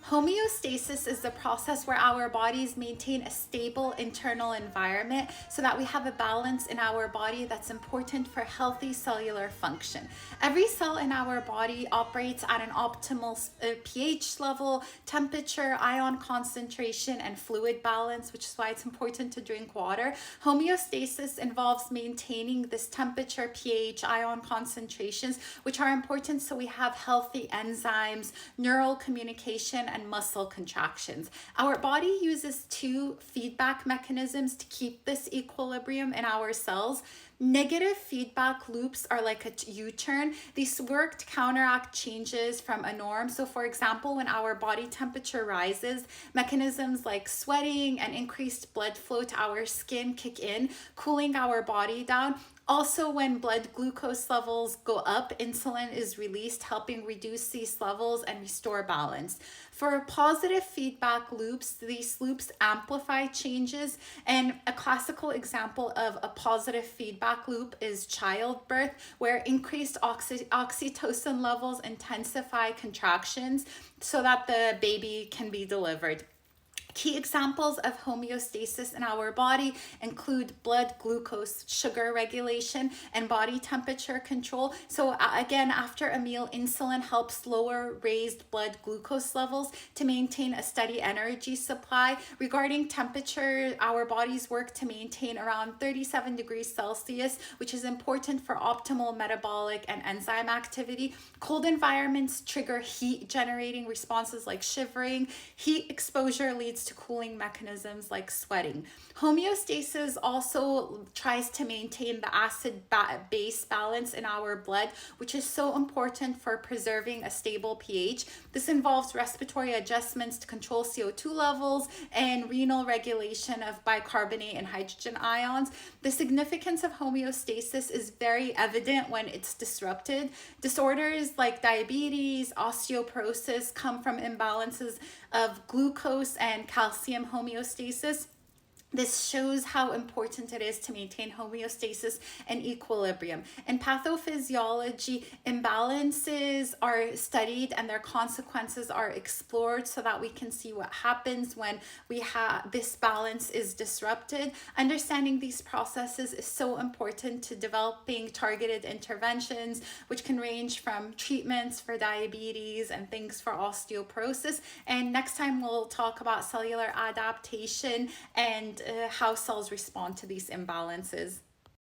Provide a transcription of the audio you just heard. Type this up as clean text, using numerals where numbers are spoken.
Homeostasis is the process where our bodies maintain a stable internal environment so that we have a balance in our body that's important for healthy cellular function. Every cell in our body operates at an optimal pH level, temperature, ion concentration, and fluid balance, which is why it's important to drink water. Homeostasis involves maintaining this temperature, pH, ion concentrations, which are important so we have healthy enzymes, neural communication, and muscle contractions. Our body uses two feedback mechanisms to keep this equilibrium in our cells. Negative feedback loops are like a U-turn. These work to counteract changes from a norm. So for example, when our body temperature rises, mechanisms like sweating and increased blood flow to our skin kick in, cooling our body down. Also, when blood glucose levels go up, insulin is released, helping reduce these levels and restore balance. For positive feedback loops, these loops amplify changes, and a classical example of a positive feedback loop is childbirth, where increased oxytocin levels intensify contractions so that the baby can be delivered. Key examples of homeostasis in our body include blood glucose, sugar regulation, and body temperature control. So again, after a meal, insulin helps lower raised blood glucose levels to maintain a steady energy supply. Regarding temperature, our bodies work to maintain around 37 degrees Celsius, which is important for optimal metabolic and enzyme activity. Cold environments trigger heat generating responses like shivering. Heat exposure leads to cooling mechanisms like sweating. Homeostasis also tries to maintain the acid-base balance in our blood, which is so important for preserving a stable pH. This involves respiratory adjustments to control CO2 levels and renal regulation of bicarbonate and hydrogen ions. The significance of homeostasis is very evident when it's disrupted. Disorders like diabetes, osteoporosis come from imbalances of glucose and calcium homeostasis. This shows how important it is to maintain homeostasis and equilibrium. In pathophysiology, imbalances are studied and their consequences are explored so that we can see what happens when this balance is disrupted. Understanding these processes is so important to developing targeted interventions, which can range from treatments for diabetes and things for osteoporosis. And next time we'll talk about cellular adaptation and how cells respond to these imbalances.